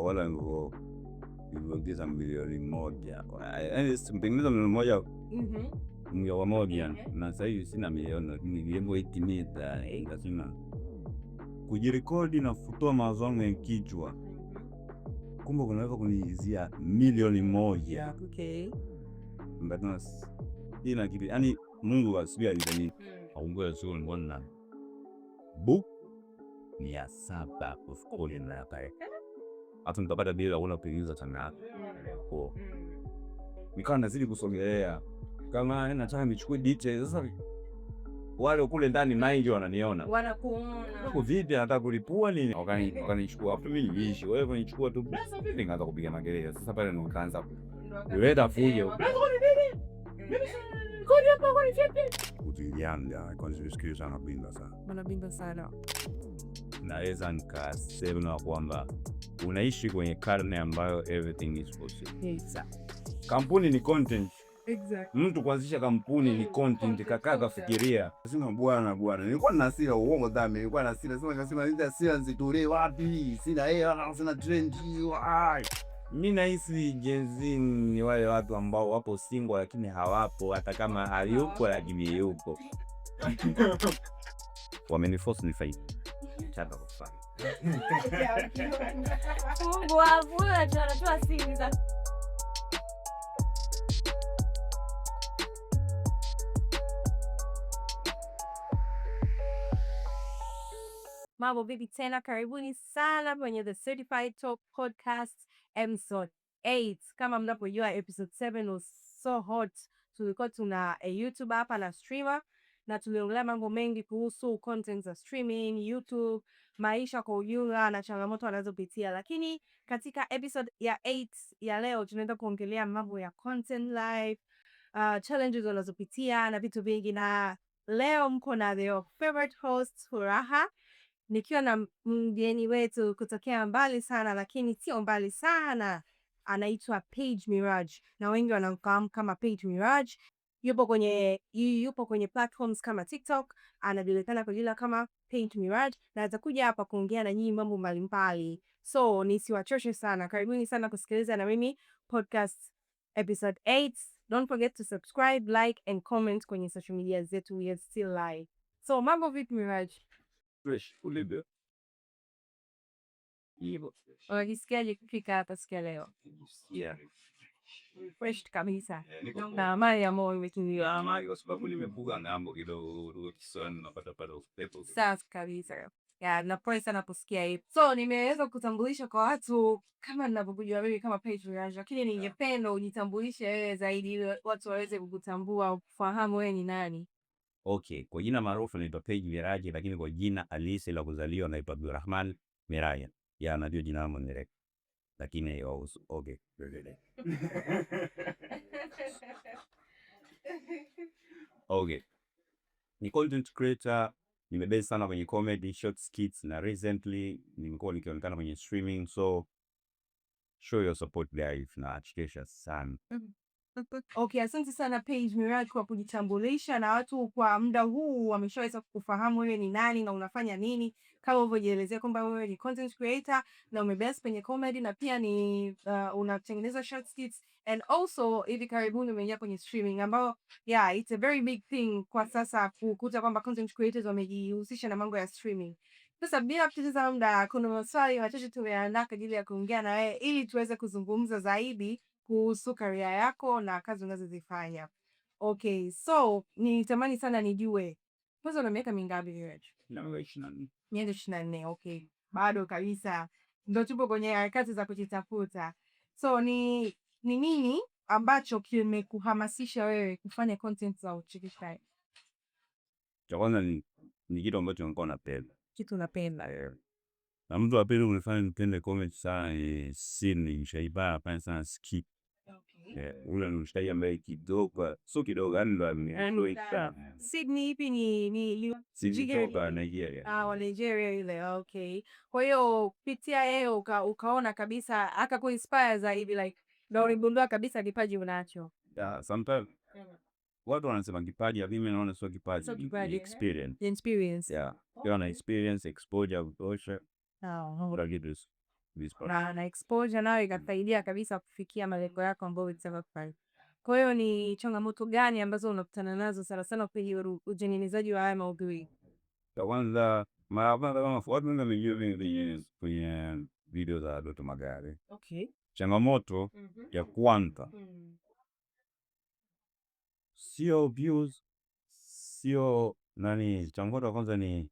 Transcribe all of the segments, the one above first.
wala niliongeza milioni moja. Yaani simtengeneza milioni moja milioni moja na sasa hivi sina milioni, nilivyoitimiza lazima kujirekodi na kutoa mawazo yangu ya kichwa. Kumbe kunaweza kuniizia milioni moja. Okay. Mbona ina kitu, yani Mungu asibia alini aongoza sio mbona book ni ya 7 kufuli na pale. Hata nitapata bila kuuliza tena. Nikawa nazidi kusogelea kama nataka nichukue details. Sasa wale kule ndani mind wananiona, wanakuona kwa vipi nataka kulipua nini, wakanichukua hapo. Mimi niishi wewe unanichukua tu, nikaanza kupiga makelele. Sasa pale ndo nikaanza kuleta fujo kodi hapa kwa vipi utilianga kwa sikio sana binda sana. Naweza nikasema kwamba unaishi kwenye karne ambayo everything is possible. Exactly. Kampuni ni content. Exactly. Mtu kuanzisha kampuni ni content. Kakaa kafikiria. Sema bwana nilikuwa na hasira uongo dhambi. Nilikuwa na hasira. Sema hizi hasira nzitolee wapi? Sina hela, sina trend. Mimi nahisi Gen Z ni wale watu ambao wapo single lakini hawapo, hata kama hayupo lakini yupo. Wameniforce nifanye chapa kufanya. Mungu wangu, wewe unatoa siri za Mambo vipi tena, karibuni sana kwenye The Certified Top Podcast episode 8. Kama mnapojua episode 7 was so hot. Tulikuwa tuna a YouTuber hapa na streamer na tuliongelea mambo mengi kuhusu content za streaming, YouTube, maisha kwa ujumla na changamoto wanazopitia. Lakini katika episode ya 8 ya leo tunaenda kuongelea mambo ya content life, challenges wanazopitia na vitu vingi. Na leo mko na the favorite host Furaha, nikiwa na mgeni wetu kutokea mbali sana, lakini sio mbali sana. Anaitwa Paige Miraj na wengi wanamfahamu kama Paige Miraj. Yupo kwenye platforms kama TikTok, anajulikana kwa jina kama Paige Miraj na atakuja hapa kuongea na nyinyi mambo mbalimbali. So nisiwachoshe sana, karibuni sana kusikiliza na mimi podcast episode 8. Don't forget to subscribe, like and comment kwenye social media zetu, we are still live. So mambo vipi Miraj? Fresh ulivyo. Unajisikiaje kufika hapa siku ya leo? Yeah. Fresh kabisa. Na amani ya moyo imetulia. Amani kwa sababu nimebuga ngambo kidogo sana, napata upepo. Safi kabisa. Napenda sana kusikia hivi. So nimeweza kutambulisha kwa watu kama ninavyokujua mimi kama Paige Miraj, lakini ningependa ujitambulishe wewe zaidi ili watu waweze kukutambua, kufahamu wewe ni nani. Okay, kwa jina maarufu naitwa Paige Miraj, lakini kwa jina halisi la kuzaliwa naitwa Abdulrahman Miraj. Najua jina langu ni Derek. Lakini okay. Okay. Ni content creator, nimebase sana kwenye comedy, short skits na recently nimekuwa nikionekana kwenye streaming, so show your support guys na achekesha sana. Okay, asante sana Paige Miraj kwa kujitambulisha na watu kwa muda huu wameshaweza kukufahamu wewe ni nani na unafanya nini. Kama ulivyojielezea kwamba wewe ni content creator na umebase kwenye comedy na pia ni unatengeneza short skits and also hivi karibuni umeingia kwenye streaming ambao it's a very big thing kwa sasa kukuta kwamba content creators wamejihusisha na mambo ya streaming. Sasa bila kupoteza muda, kuna maswali machache tumeandaa kwa ajili ya kuongea na wewe ili tuweze kuzungumza zaidi kuhusu career yako na kazi unazozifanya. Okay, so nitamani sana nijue kwanza una miaka mingapi wewe? Na 24. Miaka 24. Okay, bado kabisa ndio tupo kwenye harakati za kujitafuta. So ni nini ambacho kimekuhamasisha wewe kufanya content za uchekeshaji? Cha kwanza ni kitu ambacho nilikuwa napenda. Kitu napenda. Na mtu wa pili kunifanya nipende comedy sana scene shaibara pana sana skit. Okay. Ule mshikaji ambaye kidogo ndo amenielewa. Sydney ipi ni Kutoka Nigeria. Wa Nigeria ile. Okay. Kwa hiyo kupitia yeye ukaona kabisa akakuinspire zaidi like ndio uligundua kabisa kipaji unacho. Sometimes watu wanasema kipaji, mimi naona sio kipaji, ni experience. Experience. Ukiwa na experience, exposure, kutosha. Oh. Utakitu. na exposure nayo ikasaidia kabisa kufikia malengo yako ambayo ulitaka kufanya. Kwa hiyo ni changamoto gani ambazo unakutana nazo sana sana kwenye utengenezaji wa haya maudhui? Ya kwanza mara ya kwanza kama watu wengi wamejua kwenye video za Doto Magari. Okay. Changamoto ya kwanza sio views, sio nani. Changamoto ya kwanza ni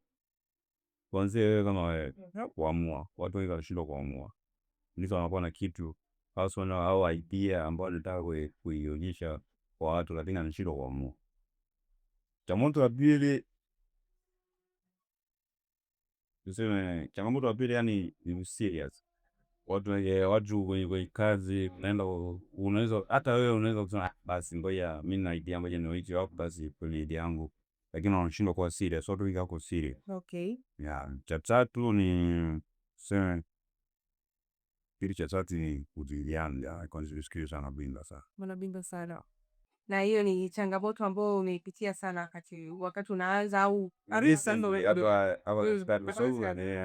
kuanzia wewe kama wewe kuamua. Watu wengi wanashindwa kuamua, mtu anakuwa na kitu au idea ambayo anataka kuionyesha kwa watu, lakini anashindwa kuamua. Changamoto ya pili tuseme, changamoto ya pili yani ni serious. Watu kwenye kazi unaenda, unaweza hata wewe unaweza kusema basi ngoja mimi na idea moja niweke hapo basi kwenye idea yangu, lakini wanashindwa kuwa serious. Watu wengi wako serious. Okay. Cha tatu ni tuseme, kitu cha tatu ni kujiliana, kwanza sikio sana binda sana. Mnabimba sana. Na hiyo ni changamoto ambayo umeipitia sana wakati unaanza au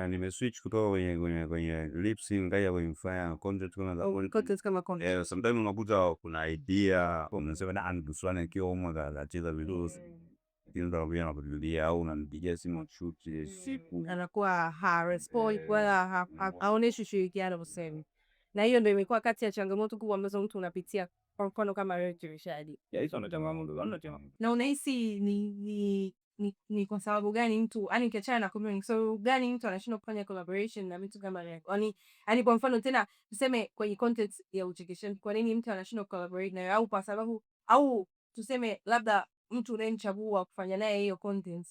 nimeswitch kutoka kwenye lip sync ngaja kwenye kufanya content kama content. Sometimes unakuta kuna idea unasema na fulani akiwa huko anacheza videos ndio vile anakurudia au unampigia simu shoot siku anakuwa respond wala haoneshi ushirikiano usemi. Na hiyo ndio imekuwa kati ya changamoto kubwa ambazo mtu unapitia kwa mfano kama wewe Rishadi. Na unahisi ni kwa sababu gani mtu yani ukiachana na community, so gani mtu anashindwa kufanya collaboration na mtu kama wewe? Yani kwa mfano tena tuseme kwenye content ya uchekeshaji, kwa nini mtu anashindwa collaborate na wewe? Au kwa sababu au tuseme labda mtu unayemchagua kufanya naye hiyo content,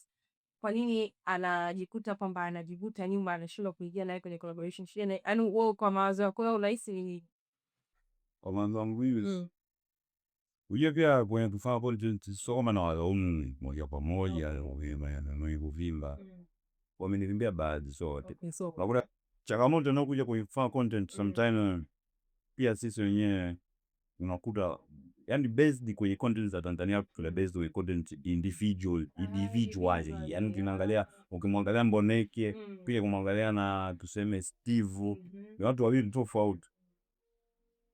kwa nini anajikuta kwamba anajivuta nyuma, anashindwa kuingia naye kwenye collaboration? Yani wewe kwa mawazo yako wewe unahisi ni kwa mawazo yangu hivi uje pia kwenye kufanya content soma na walaumu moja kwa moja na kuvimba wamenivimbia baadhi zote. Unakuta changamoto inakuja kwenye kufanya content sometimes pia sisi wenyewe unakuta yani based kwenye content za Tanzania tuna based kwenye content individual yani tunaangalia, ukimwangalia Mboneke pia kumwangalia na tuseme Steve ni watu wawili tofauti.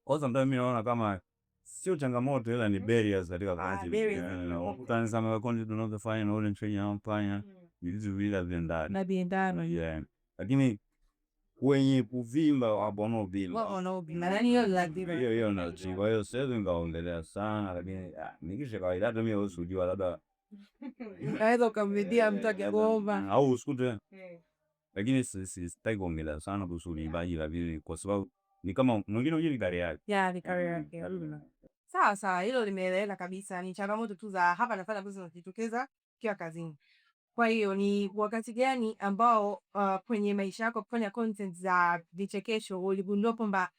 Kwa sometimes mimi naona kama sio changamoto ila ni barriers katika kazi. Unakuta kama content tunazofanya na ule training anafanya vitu vile viendana. Lakini kwenye kuvimba wanaovimba hiyo na kwa hiyo siwezi ngaongelea sana, lakini nikisha kawaida hata mimi usijua labda naweza ukamvidia mtu akigomba au usikute, lakini sitaki kuongelea sana kuhusu uimbaji lakini kwa sababu ni kama mwingine uje ni career yake. Sawa, hilo limeeleweka kabisa. Ni changamoto tu za hapa na pale ambazo zinajitokeza kiwa kazini. Kwa hiyo ni wakati gani ambao kwenye maisha yako kufanya content za vichekesho uligundua kwamba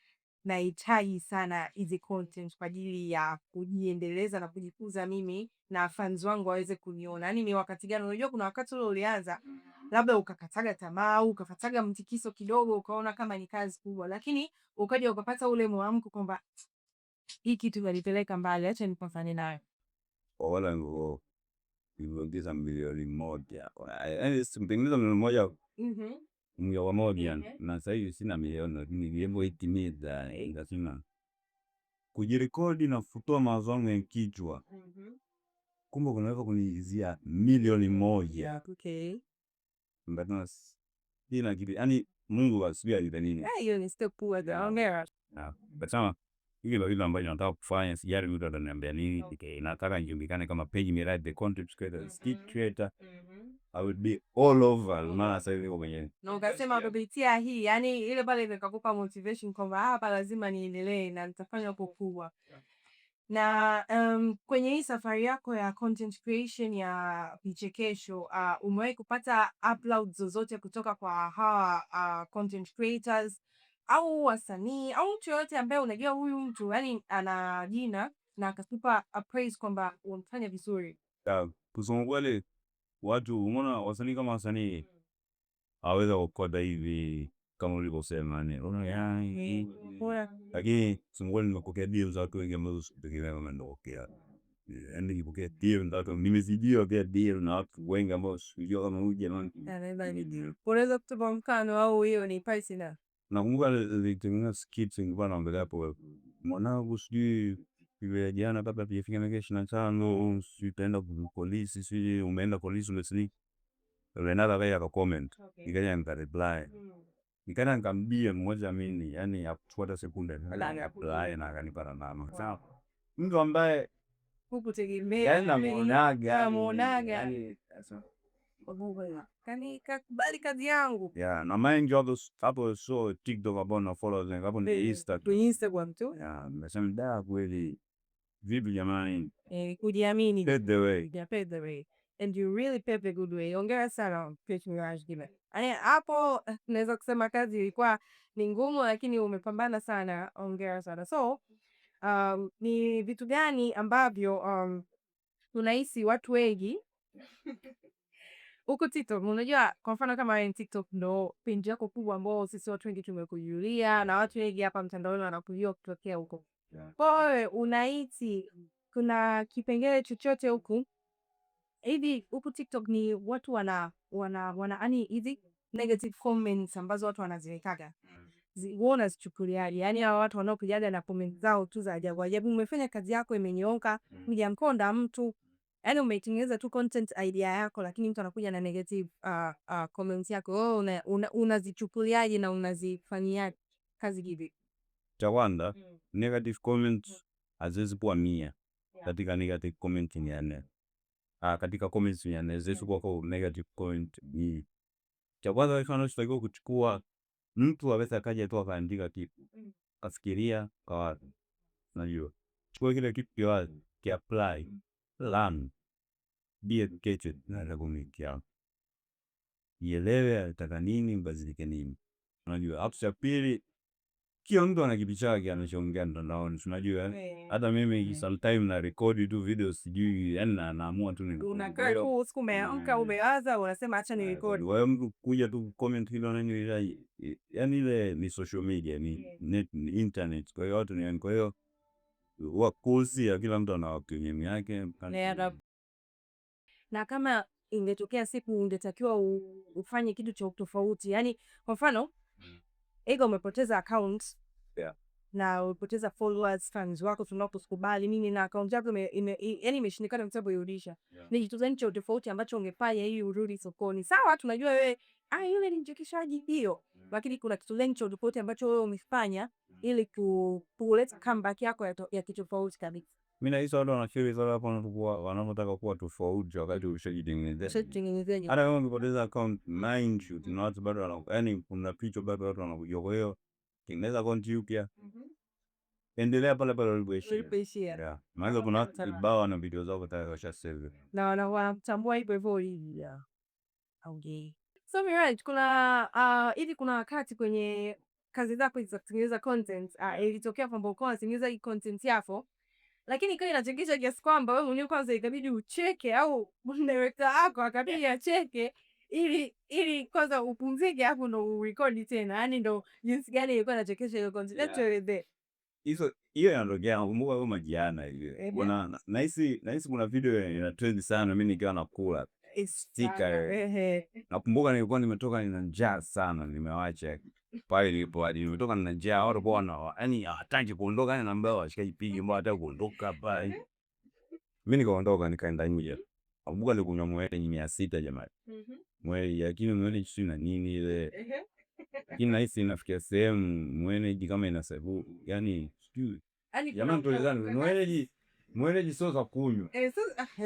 nahitaji sana hizi content kwa ajili ya kujiendeleza na kujikuza mimi na fans wangu waweze kuniona? Yani ni wakati gani? Unajua kuna wakati ule ulianza labda ukakataga tamaa au ukapataga mtikiso kidogo ukaona kama ni kazi kubwa, lakini ukaja ukapata ule mwamko kwamba hii kitu inanipeleka mbali, acha nipambane nayo. Wala ngo niliongeza milioni moja. Nimetengeneza milioni moja mgawa moja na sasa hivi sina milioni, lakini nilivyoitimiza nikasema kujirekodi na kutoa mawazo yangu ya kichwa kumbe kunaweza kuniizia milioni moja. Okay. Mbona sina kitu yani Mungu asibia nini? Hiyo ni step kubwa hongera. Basama hilo hilo ambacho nataka kufanya sijari mtu ataniambia nini, nataka nijulikane kama page miradi the content creator, skit creator. I would be all over maana sasa hivi kwenye na ukasema kupitia hii yani ile pale ikakupa motivation kwamba hapa lazima niendelee na nitafanya hapo kubwa. Na kwenye hii safari yako ya content creation ya vichekesho umewahi kupata uploads zozote kutoka kwa hawa content creators au wasanii au mtu yoyote ambaye unajua huyu mtu yani ana jina na akakupa praise kwamba unafanya vizuri? Kusema kweli watu umeona wasanii kama wasanii haweza kukoda hivi kama ulivyosema lakini kusema kweli nimepokea deal za watu wengi ambao sikutegemea kama nitapokea. Yani nikipokea deal na watu nimezidiwa pia deal na watu wengi ambao sikujua kama huyu jamaa unaweza kutupa mfano au hiyo ni personal? nakumbuka nilitengeneza skits nilikuwa naongelea hapo, mwanangu sijui ile jana kabla tujafika miaka 25 sijui utaenda polisi, sijui umeenda polisi umesleep. Renata kaja ka comment, nikaja nika reply. Nikaenda nikambia mmoja mimi, yani hakuchukua sekunde, nikaja apply na akanipa namba. Sawa. Mtu ambaye hukutegemea, yani namuonaga, yani kani kakubali kazi yangu. Yeah, na mind you hapo so TikTok hapo na followers hapo ni Instagram tu. Yeah, nimesema kweli vipi jamani? Kujiamini. Pave the way. Yeah, pave the way. And you really pave the good way. Hongera sana Faith Miraj Given. Hapo naweza kusema kazi ilikuwa ni ngumu lakini umepambana sana. Hongera sana. So, ni vitu gani ambavyo unahisi watu wengi huko TikTok? Unajua kwa mfano kama wewe TikTok ndo page yako kubwa ambao sisi watu wengi tumekujulia na watu wengi hapa mtandaoni wanakujua kutokea huko. Kwa hiyo unahisi kuna kipengele chochote huku hivi huku TikTok ni watu wana yani hizi negative comments ambazo watu wanaziwekaga uona zichukuliaje? Yani hao watu wanaokujaga na comment zao tu za ajabu ajabu. Umefanya kazi yako imenyooka, hujamkonda mtu, yani umeitengeneza tu content idea yako, lakini mtu anakuja na negative comments yako, wewe unazichukuliaje na unazifanyia kazi hivi? Cha kwanza, negative comments haziwezi kuwa 100 katika negative comment ni 4. Katika comments ni 4 haziwezi kuwa negative comment ni. Cha kwanza wewe unatakiwa kuchukua mtu aweza kaja tu akaandika kitu. Kafikiria kwa wapi. Unajua. Chukua kile kitu ki apply, learn, be educated na community yako. Ielewe ataka nini, mbadilike nini. Unajua, hapo cha pili kila mtu ana kitu chake anachoongea mtandaoni, unajua. Hata mimi sometimes na record tu video sijui, yani naamua tu ni unakaa tu usiku umeamka umewaza unasema acha ni record. Wewe mtu kuja tu comment hilo nani, yani ile ni social media, ni net, ni internet. Kwa hiyo watu ni, kwa hiyo wakosi ya kila mtu ana opinion yake. Na kama ingetokea siku ungetakiwa ufanye kitu cha tofauti, yani kwa mfano ego umepoteza account na umepoteza followers, fans wako tunaposikubali nini na account yako yani imeshindikana mtabo irudisha. Ni kitu gani cha tofauti ambacho ungefanya ili urudi sokoni? Sawa, tunajua wewe yule ni mchekeshaji hiyo, lakini kuna kitu gani cha tofauti ambacho wewe umefanya ili kuleta comeback yako ya kitofauti kabisa? Mimi nahisi watu wanafeel sana hapo wanapotaka kuwa tofauti wakati ushajitengenezea. Hata kama umepoteza account mind you, na watu bado yani kuna picha bado watu wanakujua. Kwa hiyo tengeneza account upya. Endelea pale pale ulipoishia. Yeah. Maana kuna watu kibao na video zao tayari washasave. Na wanatambua hivyo hivyo. Okay. So Miraj, kuna hivi kuna wakati kwenye kazi zako za kutengeneza content ilitokea kwamba uko unatengeneza content yako lakini kwa inachekesha kiasi kwamba wewe mwenyewe kwanza ikabidi ucheke au director wako akabidi acheke ili kwanza upumzike hapo ndo urecord tena. Yani ndo jinsi gani ilikuwa inachekesha hiyo content. Let's tell you that. Hiyo inatokea nakumbuka kama jana hivi. Kuna nahisi kuna video ina trend sana mimi nikiwa nakula sticker. Nakumbuka nilikuwa nimetoka nina njaa sana, nimewacha pale nilipo hadi nimetoka nina njaa, watu bwana yani hataki kuondoka, yani naambia washikaji pigi mbona hata kuondoka pale. Mimi nikaondoka nikaenda nje. Nakumbuka nilikunywa mwele 600 jamani. Mwele lakini mwele sio na nini ile. Lakini nahisi inafikia sehemu mwele kama inasabu yani sijui. Jamani tulizani mwele sio za kunywa.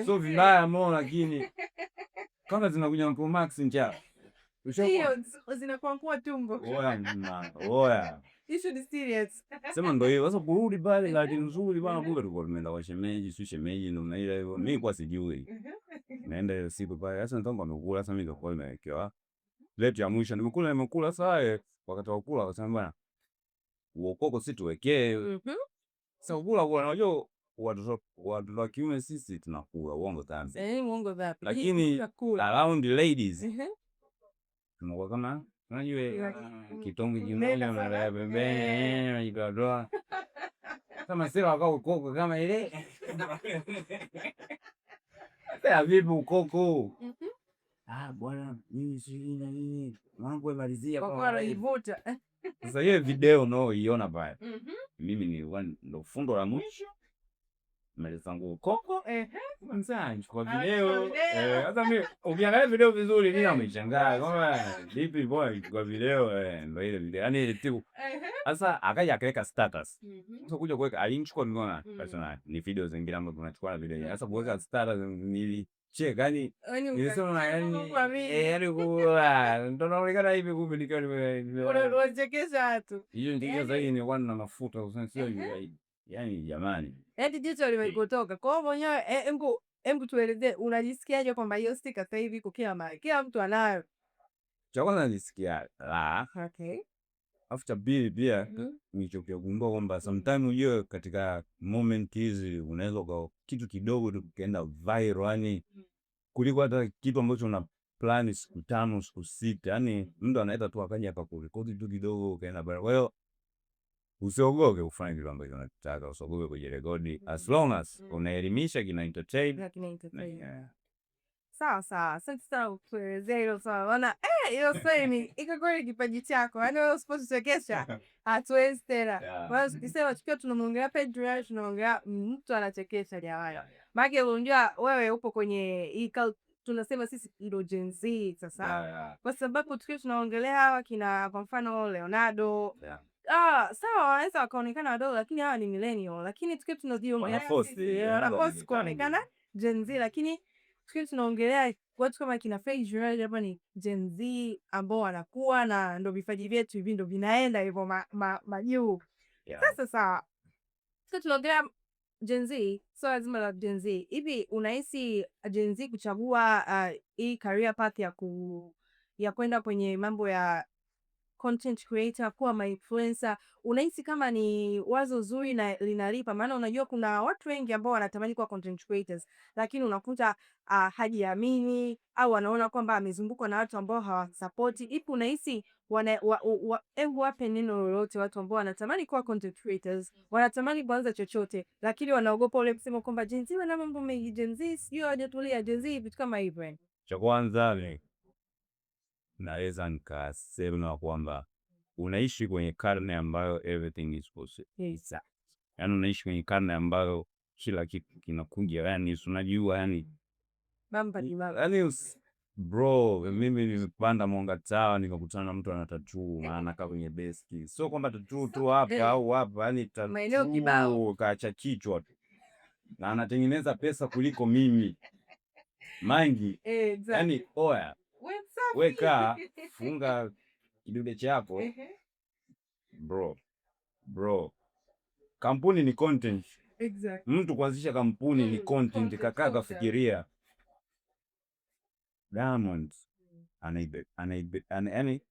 So vibaya mbona lakini kama zinakuja Pro Max njaa. Hiyo zinakuwa kwa tumbo. Oya. Issue is serious. Sema ndio hiyo. Sasa kurudi pale lakini nzuri bana, kumbe tulikuwa tumeenda kwa shemeji, si shemeji ndio na ile hivyo. Mimi kwa sijui. Naenda ile siku pale. Sasa ndio amekula, sasa mimi ndio nimewekewa. Leo ya mwisho nimekula saa wakati wa kula akasema bwana uokoko si tuwekee. Sasa kula unajua watu wa kiume sisi tunakula uongo sana. Uongo wapi? Lakini around the ladies. Tunakuwa kama unajua kitongo kimoja na pembeni unajitoa. Kama sio wakao ukoko kama ile. Sasa vipi ukoko? Bwana mimi sijui na nini. Mambo yamalizia kwa ivuta. Sasa hiyo video unaoiona pale, mimi ni ndo fundo la mwisho mbele zangu koko mzani kwa video. Sasa mimi ukiangalia video vizuri mimi nimeshangaa kama vipi boy kwa video ndio ile video. Yaani ile tu. Sasa akaja akaweka status. Sasa kuja kuweka alinchukua nimeona personal ni video zingine ambazo tunachukua na video. Sasa kuweka status nilicheka yani nilisema yani kwa ndio naonekana hivi kumbe nikiwa unachekesha watu. Hiyo ndio zaidi ni wana mafuta usensio yani jamani. Yaani jicho limekutoka. Kwa hiyo mwenyewe hebu tuelezee unajisikiaje kwamba hiyo sticker sasa hivi iko kila mahali? Kila mtu anayo. Cha kwanza nisikia la. Okay. After pili pia nilichogundua kwamba sometimes unajua katika moment hizi unaweza kwa kitu kidogo tu kikaenda viral yani kuliko hata kitu ambacho una plan siku 5 siku 6 yani mtu anaita tu akaja akakurekodi tu kidogo kaenda viral. Kwa hiyo usiogope kufanya kitu ambacho unataka, usiogope kujirekodi as long as unaelimisha, kina entertain. Sawa sawa, asante sana kuelezea hilo swala. Maana hiyo swali iko kweli kipaji chako. Yaani wewe usipochekesha hatuwezi tena. Kwa hiyo tukisema tukiwa tunamwongelea Pedro, tunaongelea mtu anachekesha jamani. Maana unajua wewe upo kwenye hii tunasema sisi ndio Gen Z sasa. Kwa sababu tukiwa tunaongelea hawa kina kwa mfano Leonardo. Sawa wanaweza wakaonekana wadogo lakini hawa ni millennial. Lakini tukiwa tunaziongelea kuonekana Gen Z lakini tukiwa tunaongelea watu kama kina Pedro hapa ni Gen Z ambao wanakuwa na ndo vipaji vyetu hivi ndo vinaenda hivyo majuu. Sasa sawa. Tukiwa tunaongelea Gen Z, so lazima la Gen Z. Hivi unahisi Gen Z kuchagua hii career path ya kwenda kwenye mambo ya content creator, kuwa influencer, unahisi kama ni wazo zuri na linalipa? Maana unajua kuna watu wengi ambao wanatamani kuwa content creators lakini unakuta hajiamini au wanaona kwamba amezungukwa na watu ambao hawasupport. Ipi unahisi wape neno lolote watu ambao wanatamani kuwa content creators, wanatamani kuanza chochote lakini wanaogopa ule msemo kwamba Gen Z wana mambo mengi, Gen Z sio hajatulia, Gen Z vitu kama hivyo? Cha kwanza ni naweza nikasema kwamba unaishi kwenye karne ambayo everything is possible. Yaani unaishi kwenye karne ambayo kila kitu kinakuja, yani unajua yani mambo ni yani bro, mimi nimepanda Mwanga Tower nikakutana na mtu ana tattoo maana kaa kwenye desk. Sio kwamba tattoo tu hapa au hapa, yani tattoo kaacha kichwa tu. Na anatengeneza pesa kuliko mimi. Mangi. Yani oya. Weka funga kidude chako. Bro. Kampuni ni content. Exactly. Mtu kuanzisha kampuni ni content. Kakaa kafikiria. Diamond yani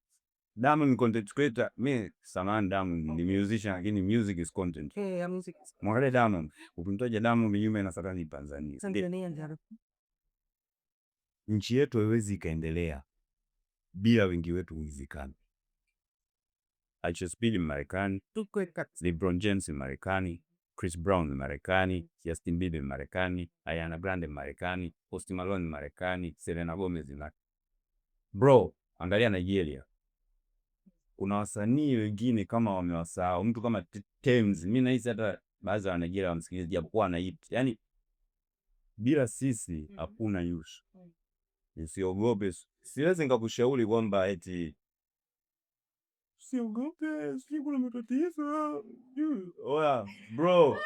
Diamond ni content creator. Mi samahani, Diamond ni musician lakini music is content. Music. Mwangalie Diamond. Ukimtaja Diamond nyume na satani Tanzania. Nchi yetu haiwezi ikaendelea bila wengi wetu kuzikana. HSP ni Marekani, LeBron James ni Marekani, Chris Brown ni Marekani, Justin Bieber ni Marekani, Ariana Grande ni Marekani, Post Malone ni Marekani, Selena Gomez ni Marekani. Bro, angalia Nigeria. Kuna wasanii wengine kama wamewasahau. Mtu kama Tems, mimi nahisi hata baadhi ya Nigeria wamsikiliza japokuwa na hit. Yaani bila sisi hakuna use. Usiogope. Siwezi nikakushauri kwamba eti usiogope, sisi kuna matatizo. Oya, bro.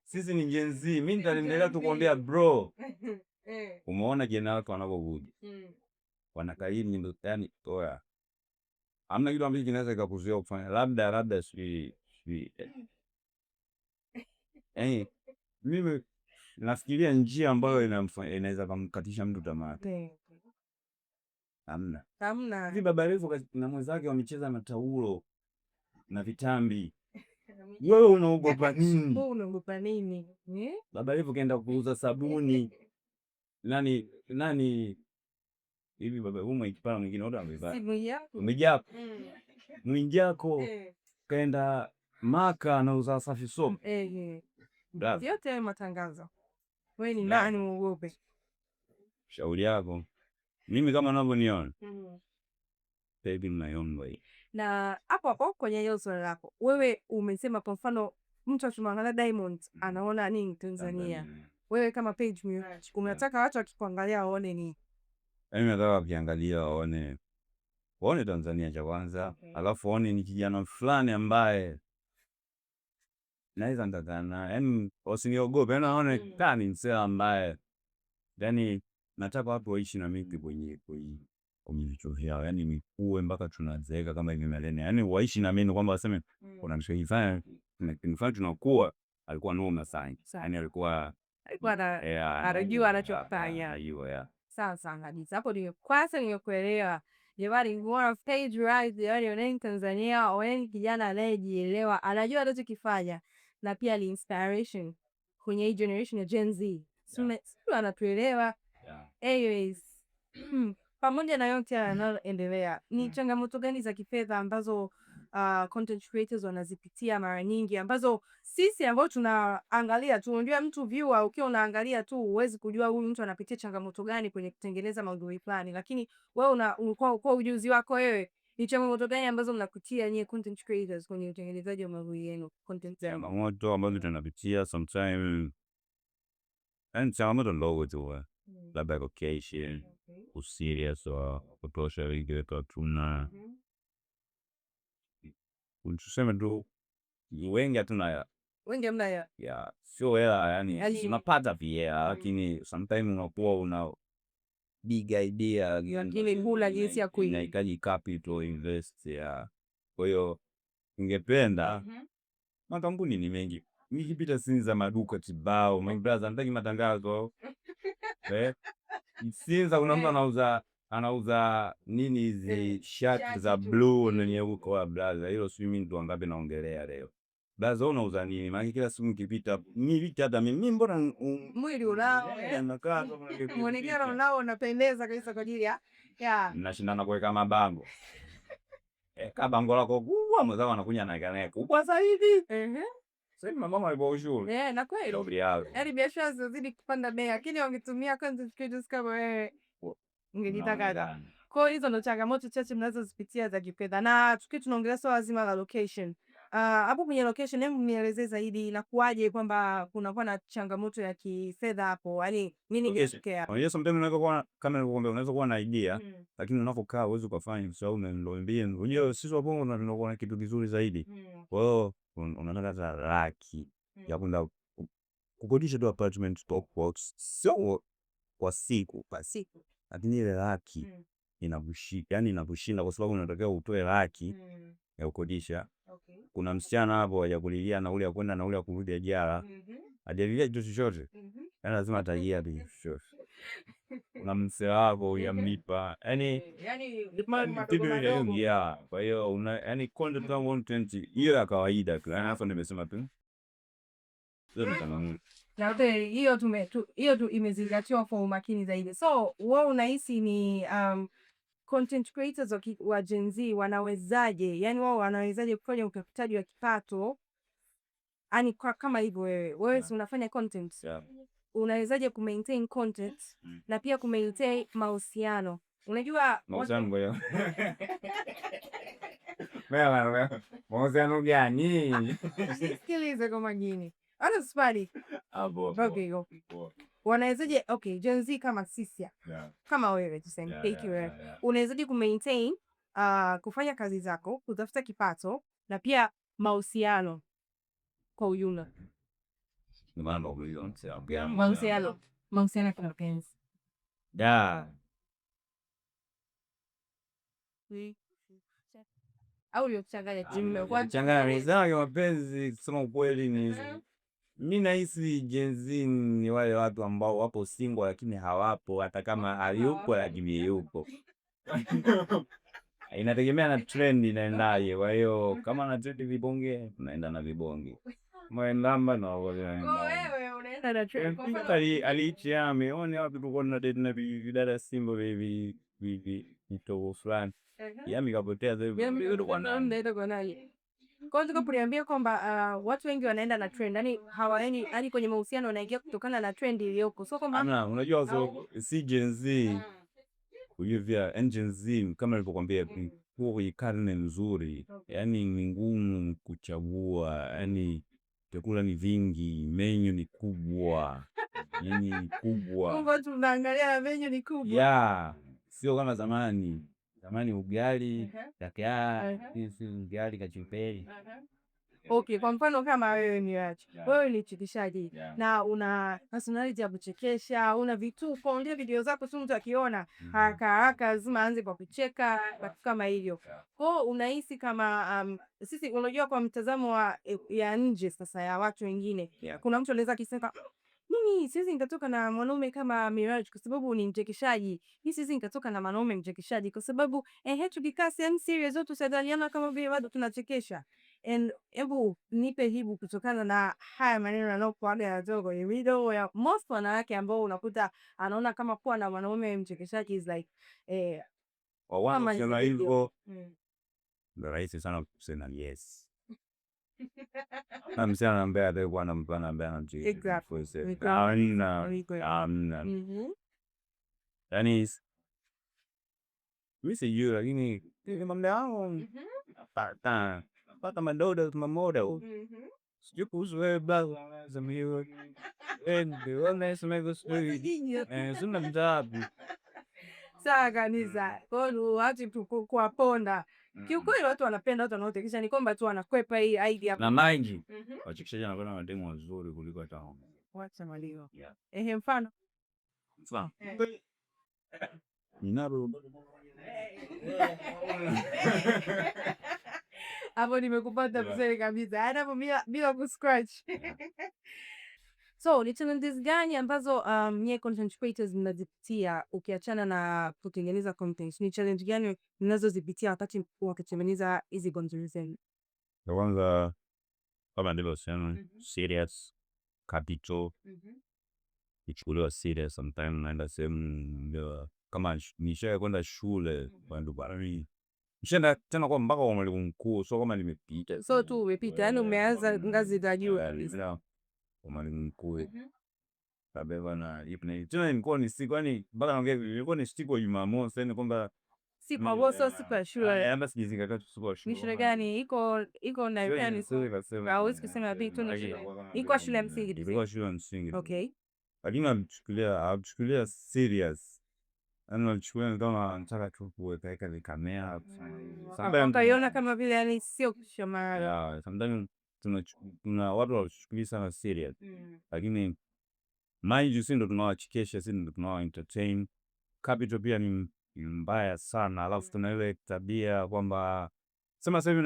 Sisi ni Gen Z. Mimi nitaendelea tu kuambia bro. Umeona jana watu wanapokuja. Wanakaini ndo yani oya. Hamna kitu ambacho kinaweza kukuzuia kufanya. Labda si mimi nafikiria njia ambayo inaweza kumkatisha mtu tamaa. Hamna. Hivi Baba Levo na mwenzake wamecheza na taulo na vitambi. Wewe unaogopa nini? Baba Levo kaenda kuuza sabuni. Nani hivi Baba Levo ikipana mwingine wote amevaa. Mwingiako kaenda Maka anauza Safi Soap. Yote matangazo. Wewe ni nani uogope? Shauri yako. Mimi kama unavyoniona. Baby my own way. Na hapo kwenye hiyo swali lako, wewe umesema kwa mfano mtu akimwangalia Diamond anaona nini Tanzania? Wewe kama Page unataka watu wakikuangalia waone nini? Mimi nataka wakiangalia waone Tanzania cha kwanza, alafu waone ni kijana fulani ambaye naweza ndakana, yani wasiniogope, yani waone kani msela ambaye yani nataka watu waishi na mimi kwenye vichwa vyao, yani nikuwe mpaka tunazeeka kama hivi milenia, yani waishi na mimi kwamba waseme kuna mshikifanya tunakuwa alikuwa noma sana, yani alikuwa anajua anachofanya. Sawa kabisa, hapo nimekuelewa. Jamani, more Page Rise, yaani Tanzania, yaani kijana anayejielewa, anajua anachokifanya na pia ni inspiration kwenye hii generation ya Gen Z. Sio anatuelewa. Anyways, pamoja na yote yanayoendelea, ni changamoto gani za kifedha ambazo content creators wanazipitia mara nyingi, ambazo sisi ambao tunaangalia tu, unajua mtu viewer ukiwa unaangalia tu huwezi kujua huyu mtu anapitia changamoto gani kwenye kutengeneza maudhui fulani, lakini wewe kwa ujuzi wako wewe, ni changamoto gani ambazo mnakutia nyie content creators kwenye utengenezaji wa maudhui yenu? Changamoto ambazo tunapitia sometimes, yani changamoto ndogo tu, labda location, userious wa kutosha wengi wetu hatuna, tuseme tu wengi hatuna, wengi hamna ya sio hela, yani tunapata pia, lakini sometimes unakuwa una big idea, lakini hula jinsi ya inahitaji capital invest ya. Kwa hiyo ningependa makampuni ni mengi, nikipita sini za maduka kibao, my brother nataki matangazo sinza kuna mtu anauza nini hizi shirt za blue na nyeupe kwa brother, hilo swimming ndo ngapi naongelea leo brother, unauza nini? Maana kila siku nikipita hata mimi mbona mwili unao nakaa muonekano unao unapendeza kabisa kwa ajili ya nashindana kuweka mabango kabango lako kubwa mzao anakunya na kubwa zaidi sasa mama alipo ushuru na kweli yaani biashara zizidi kupanda bei, lakini wangetumia content creators kama wewe ungejitakaza. Kwa hizo ndo changamoto chache mnazozipitia za kifedha. Na tunaongelea swala zima la location, hapo kwenye location, hebu nielezee zaidi inakuaje kwamba kunakuwa na changamoto ya kifedha hapo, yaani nini kinatokea? Yes, sometimes unaweza kuwa kama nilivyokuambia, unaweza kuwa na idea lakini unapokaa uwezo kufanya kwa sababu ndio mbinu. Unajua sisi wabongo tunakuwa na kitu kizuri zaidi. Kwa hiyo unataka laki ya kwenda kukodisha tu apartment top box, sio kwa siku, lakini ile laki inakushinda kwa sababu unataka utoe laki ya kukodisha. Kuna msichana hapo hajakulilia na ule kwenda na ule kurudi ajala, hajalilia kitu chochote, yani lazima atajia tu chochote. Kuna msela wako yamlipa, yani kwa hiyo yani content hiyo ya kawaida tu, yani hapo nimesema tu na hiyo tu imezingatiwa kwa umakini zaidi. So wewe unahisi ni content creators wa Gen Z wanawezaje, yani wao wanawezaje kufanya utafutaji wa kipato, yani kama hivyo wewe si unafanya content, unawezaje kumaintain content na pia kumaintain mahusiano? Unajua mahusiano mahusiano gani? Sikiliza kwa makini. Ana spali. Okay. Wanawezaje, Gen Z kama sisi kama wewe tuseme wewe unawezaje kumaintain kufanya kazi zako, kutafuta kipato na pia mahusiano kwa ujumla? Mahusiano kwa mapenzi. Au changanya mizani mapenzi. Kusema ukweli ni mimi nahisi Gen Z ni wale watu ambao wapo single lakini hawapo, hata kama hayupo lakini yupo. Inategemea na trend inaendaje. Kwa hiyo kama na trend vibonge tunaenda na vibonge, mwendamba na wewe unaenda na trend. Alichia ameone watu tuko na date na vidada simbo baby mtoto fulani yami kapotea sasa hivi kwa nani. Kwa hiyo tunaambia kwamba watu wengi wanaenda na trend, yani hawaeni, yani kwenye mahusiano wanaingia kutokana na trend iliyoko. So kama unajua si Gen Z kujivia Gen Z kama nilivyokuambia tuko kwenye karne nzuri, yani ni ngumu kuchagua, yani vyakula ni vingi, menu ni kubwa, yani kubwa. Mungu tunaangalia menu ni kubwa. Yeah, sio kama zamani. Zamani ugali, dagaa, ugali kachumbari. Okay, kwa mfano kama wewe Miraji, wewe ni mchekeshaji na una personality ya kuchekesha, una vituko, ongea video zako tu mtu akiona haraka haraka lazima aanze kwa kucheka, kama hivyo. Kwa hiyo unahisi kama sisi unajua kwa mtazamo wa ya nje sasa ya watu wengine, kuna mtu anaweza kisema mimi siwezi nikatoka na mwanaume kama Miraji kwa sababu ni mchekeshaji. Mimi siwezi nikatoka na mwanaume mchekeshaji kwa sababu tukikaa sehemu serious zote tusidhaniana kama vile bado tunachekesha. And hebu nipe hibu kutokana na haya maneno yanayokuaga yanatoka kwenye video ya most wanawake ambao unakuta anaona kama kuwa na mwanaume mchekeshaji is like kama hivyo ndio rahisi sana kusema yes. Na msichana ambaye atakuwa na mpana ambaye anamchekesha. Yani mimi sijui lakini mambo yangu pata madodo mamodo. Sijui kuhusu wewe blaza zamiwe. Ndio sema hivyo sina mtabu. Sawa kabisa. Kwa hiyo watu kuwaponda. Kiukweli watu wanapenda watu wanaochekesha, ni kwamba tu wanakwepa hii idea. Na mind. Wachekeshaji wanakuwa mademu wazuri kuliko hata wao. Wacha malio. Mfano. Ninaro. Hapo nimekupata vizuri kabisa. Hapo bila kuscratch. So, ni challenges gani ambazo nye content creators mnazipitia ukiachana na kutengeneza content? Ni challenge gani mnazozipitia wakati wakitengeneza hizi content zenu? Kwanza kama ndivyo sema serious capital. Ichukuliwa serious sometimes naenda sehemu kama nishaye kwenda shule bado bari. Nishaenda tena kwa mpaka kwa mwalimu mkuu, so kama nimepita. So tu umepita, yani umeanza ngazi za juu kabisa. Kwa mwalimu mkuu. Kabeba na ipne. Tena nilikuwa ni siku yani mpaka naongea nilikuwa ni siku ya Jumamosi yani kwamba siku ya siku ya shule. Hapa sijizingatia siku ya shule. Ni shule gani? Iko na yani hauwezi kusema vitu ni shule. Iko shule ya msingi. Iko shule ya msingi. Okay. Lakini alichukulia serious. Yaani alichukulia kama anataka tu kuweka kamera. Utaiona kama vile yani sio kushamara. Yeah, sometimes tuna watu wanachukulia sana serious. Lakini mind you ndo tunawachekesha, ndo tunawa entertain. Capital pia ni mbaya sana. Alafu tuna ile tabia kwamba sema sasa hivi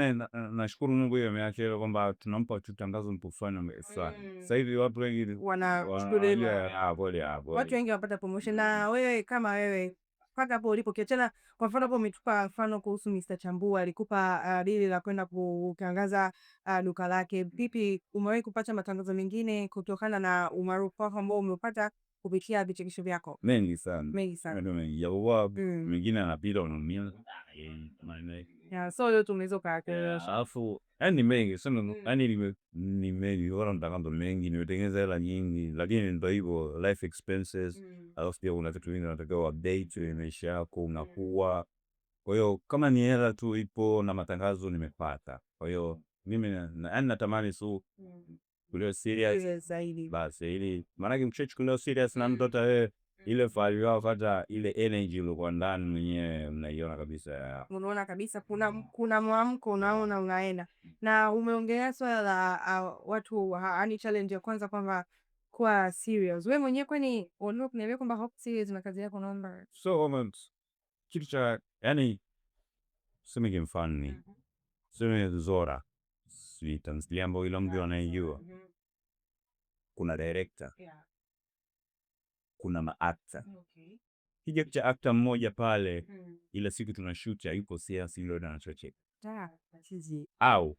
nashukuru Mungu yeye ameacha kwamba tunampa tu tangazo mpofano sana. Sasa hivi watu wengi wanachukulia watu wengi wanapata promotion. Na wewe kama wewe mpaka hapo ulipo kiachana, kwa mfano hapo umetupa mfano kuhusu Mr. Chambua alikupa dili la kwenda kutangaza duka lake. Vipi, umewahi kupata matangazo mengine kutokana na umaarufu wako ambao umepata kupitia vichekesho vyako? Mengi sana. Ya uwa mengine anapita unaumia. So leo tumeweza alafu yani mengi sana yani ni mengi wala mtakando mengi nimetengeneza hela nyingi, lakini ndio hivyo life expenses. Alafu pia kuna vitu vingi unatakiwa update maisha yako unakuwa. Kwa hiyo kama ni hela tu ipo na matangazo nimepata. Kwa hiyo mimi natamani tu kuleo serious basi, ili maana mkichukulia serious na mtoto wewe ile value yao hata ile energy ile ndani mwenyewe mnaiona kabisa. Unaona kabisa kuna mwamko unaona unaenda. Na umeongelea swala la watu yani challenge ya kwanza kwamba kuwa serious. Wewe mwenyewe kwani unataka kuniambia kwamba hauko serious na kazi yako naomba? So moment kitu cha yani sema mfano sema Zora sweet and sliambo ile mtu anayejua. Kuna director. Kuna ma-actor. Kija cha actor mmoja pale ila siku tunashoot hayuko serious ile ndio anachocheka. Au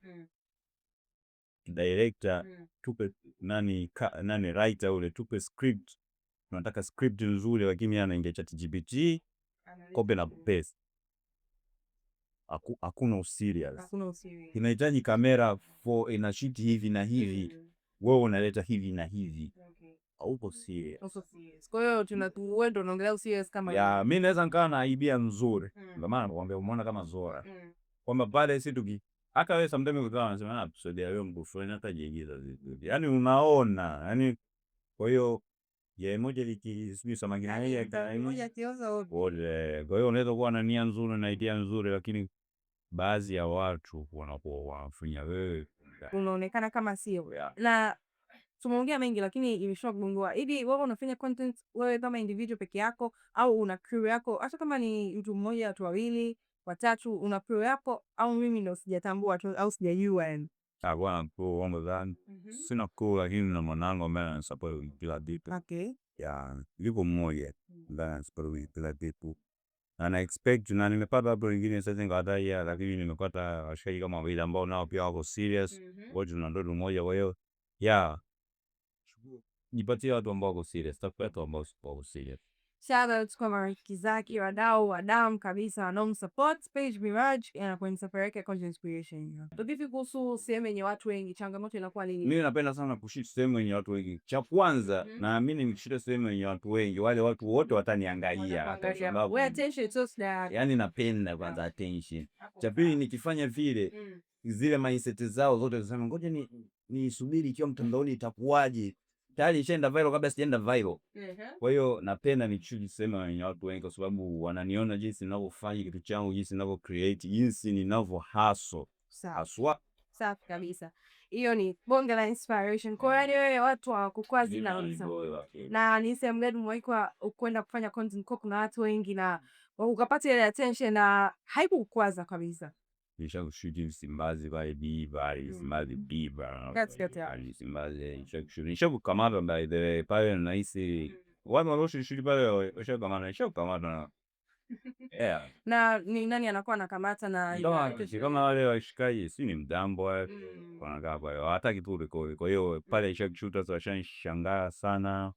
director tupe nani writer ule tupe script. Tunataka script nzuri lakini anaingia ChatGPT copy na paste. Hakuna serious. Inahitaji kamera for ina shoot hivi na hivi. Wewe unaleta hivi na hivi. uko serious. Kwa hiyo wewe ndo unaongelea serious kama ya mimi naweza nikaa na idea nzuri. Ndio maana nakwambia umeona kama Zora. Kwamba pale si tuki hata wewe sometimes ukitaka unasema episode ya leo mgufuni hata jiingiza vipi. Yaani unaona, yaani kwa hiyo ya moja likisubiri samaki na yeye moja kioza wote. Kwa hiyo unaweza kuwa na nia nzuri na idea nzuri, lakini baadhi ya watu wanakuwa wanafanya wewe unaonekana kama sio. Na tumeongea mengi lakini imeshagundua hivi, wewe unafanya content wewe kama individual peke yako au una crew yako? Hata kama ni mtu mmoja, watu wawili, watatu, una crew yako au mimi ndo sijatambua au sijajua yani? Bwana crew wangu dhani sina crew, lakini na mwanangu ambaye anasupport kila kitu. Okay. Ya yuko mmoja ambaye anasupport kila kitu. Na expect na nimepata hapo wengine sasa ngadaia, lakini nimepata washikaji kama wale ambao nao pia wako serious. Wote tuna ndoto moja, kwa hiyo jipatie watu ambao wako serious, tafuta ambao wako serious. Shout out kwa marafiki zake, wadau wa damu kabisa wanaomsupport Page Miraj na kwenye safari yake ya content creation. Vipi kuhusu sehemu yenye watu wengi, changamoto inakuwa nini? Mimi napenda sana kushit sehemu yenye watu wengi. Cha kwanza naamini nikishita sehemu yenye watu wengi, wale watu wote wataniangalia. Wewe attention so that. Yaani napenda kwanza attention. Cha pili nikifanya vile zile mindset zao zote zinasema ngoja nisubiri ikiwa mtandaoni itakuwaje. Tayari ishaenda viral kabla sijaenda viral. Kwa hiyo napenda nichuji sema wenye watu wengi kwa sababu wananiona jinsi ninavyofanya kitu changu, jinsi ninavyo create, jinsi ninavyo hustle. Haswa. Safi kabisa. Hiyo ni bonge la inspiration. Kwa hiyo wewe watu hawakukwazi na ni sehemu gani mwaikwa kwenda kufanya content kwa kuna watu wengi na ukapata ile attention na haikukwaza kabisa? Nisha kushuti Msimbazi pale Msimbazi Biba. Nisha kukamata by the way pale nahisi watu wanaoshuti pale washakamata na ni nani anakuwa anakamata na kama wale washikaji si ni mdambo wanakaa pale hataki tu rekodi. Kwa hiyo pale ishakushuta sasa washanishangaa sana.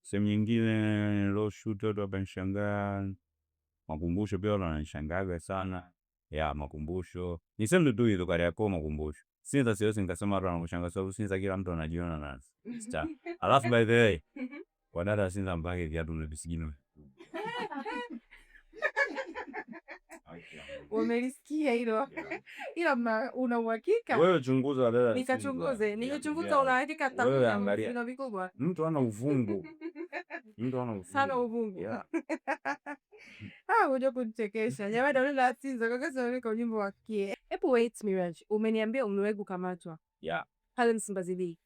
Sehemu nyingine lo shoot watu wapanishangaa. Makumbusho pia wananishangaga sana. Makumbusho niseme tu hizo kari yako makumbusho. Sinza siwezi nikasema watu wanakushangaa sababu Sinza kila mtu anajiona na star. Alafu by the way wadada Sinza mpaka viatu na visigino. Umelisikia hilo? Ila una uhakika? Wewe chunguza dada. Nichunguza una hakika tamu vikubwa. Mtu ana uvungu. Sana uvungu. Ngoja kunichekesha. Jamani naona Sinza kaka sasa kwa nyimbo wakie. Hebu wait Miraj, umeniambia umewahi kukamatwa. Pale Msimbazi B.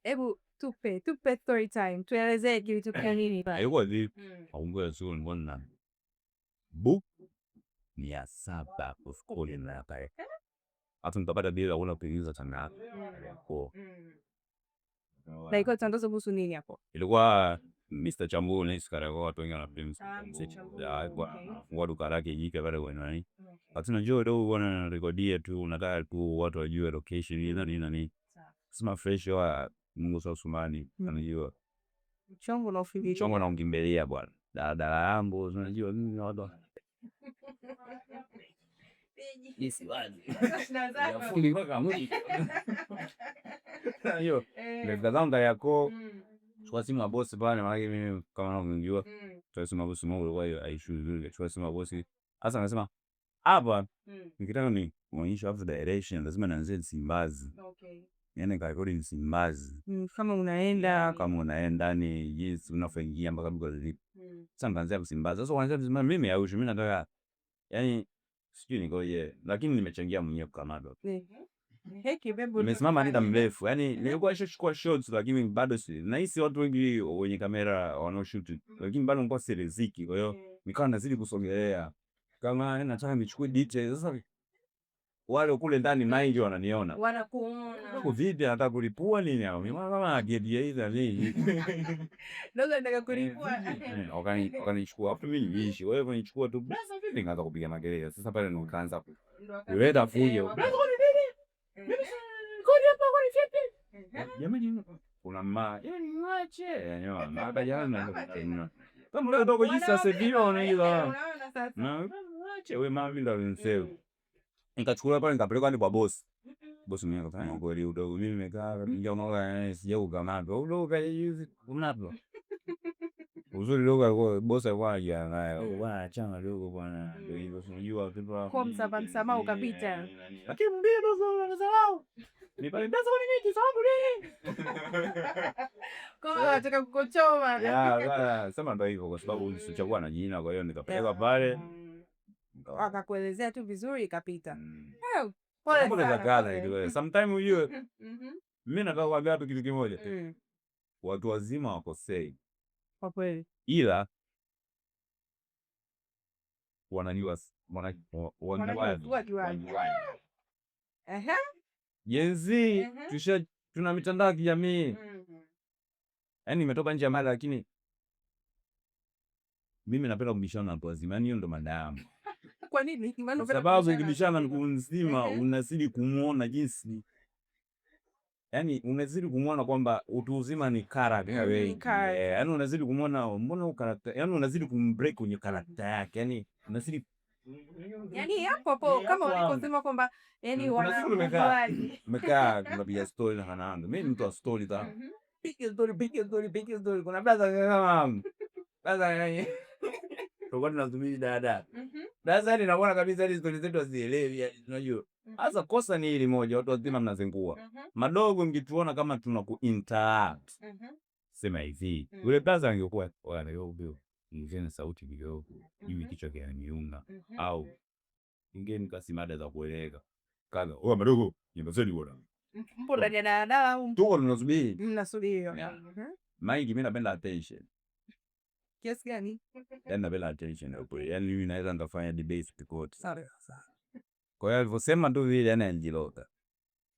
Hebu tupe story time. Tuelezee kilitokea nini pale. Yuko vipi? Aungoe sio mbona. Bu 700 kuskuli na pale. Hata nitapata bila una kuingiza tanga. Na iko tangazo kuhusu nini hapo? Ilikuwa Mr. Chambu na iskara kwa watu wengi wanapenda kwa duka lake jike pale kwa nani. Hatuna njoo leo wana rekodia tu unataka tu watu wajue location ile nini. Sema fresh wa Mungu sasa Usmani anajua. Mchongo na ufili. Mchongo na ungimbelia bwana. Dada yangu unajua mimi watu. Yes wazi. Fundi mpaka mwili. Hiyo. Ndio yako. Chukua simu ya boss pale maana mimi kama unajua. Chukua simu ya boss mwangu kwa hiyo aishughulike. Chukua simu ya boss. Sasa anasema hapa nikitaka ni kuonyesha after direction lazima nianze Msimbazi. Okay. Yaani karekodi Msimbazi. Kama unaenda ni jinsi unafoingia mpaka duka lipo. Sasa nikaanza Msimbazi. Sasa kuanzia Msimbazi mimi au mimi nataka yaani sijui nikoje lakini nimechangia mwenyewe kukamata. Heki bebo nimesimama muda mrefu. Yaani nilikuwa nishachukua shots lakini bado si. Nahisi watu wengi wenye kamera wanaoshoot lakini bado nilikuwa siriziki. Kwa hiyo nikawa nazidi kusogelea. Kama nataka nichukue details sasa wale kule ndani mind wananiona. Wanakuona. Kwa video nataka kulipua nini hao? Mimi kama agedi hizo nini. Ndio nataka kulipua. Wakanichukua hapo mimi niishi. Wewe unichukua tu basi vipi ngaanza kupiga makelele. Sasa pale ndo nikaanza kuleta fujo. Kodi hapa kwa vipi? Jamani kuna yaani niache. Yaani hata jana ndio. Kama leo dogo jinsi sasa video unaona. Unaona sasa. Na ache wewe mami ndo uniseu. Nikachukua pale nikapeleka hadi kwa boss. bosi mimi akafanya kweli udogo, mimi nimekaa ndio naona sijaukamata udogo kaji unapo uzuri dogo bosi alikuwa bwana achana dogo bwana, ndio hivyo unajua watoto kwa msamaha ukapita, lakini mbio dogo salau nipale pesa kwa nini sababu nini kwa nataka kukochoma ya sema ndio hivyo, kwa sababu nisichagua na jina, kwa hiyo nikapeleka pale akakuelezea tu vizuri ikapita. Pole sana. Sometimes ujue mimi nataka kuambia kitu kimoja. Watu wazima wakosei. Kwa kweli. Ila wanajua Jenzi tuna mitandao ya kijamii. Yaani nimetoka nje ya mada, lakini mimi napenda kubishana na watu wazima. Yaani hiyo ndo mada yangu. Kwa nini? Kwa sababu ukibishana na mtu mzima unazidi kumuona jinsi, yaani unazidi kumuona kwamba utu uzima ni character wewe. Yaani unazidi kumuona mbona character, yaani unazidi kumbreak kwenye character yake. Yaani unazidi hapo kama uliposema kwamba yani umekaa tunapiga story na Hananga. Mimi mtu wa story ta. Piga story. Kuna baza yani. Kwa tunazungumzia dada. Sasa ninaona kabisa hizo story zetu hazielewi, unajua. Sasa kosa ni hili moja, watu wazima mnazengua. Madogo mkituona kama tunaku-interact. Sema hivi, yule baza angekuwa wala yobo. Ingine sauti kidogo. Hivi kichwa kinaniuma au ingine kasi mada za kueleka. Kaza, "Oh madogo, nimesema bwana." Mpo ndani ya dada au tuko tunasubiri. Mnasubiri. Mimi napenda attention. Kiasi gani? Yaani napenda attention hapo. Yaani mimi naweza nikafanya debate tukoti. Sawa. Kwa hiyo alivyosema tu vile anajilota.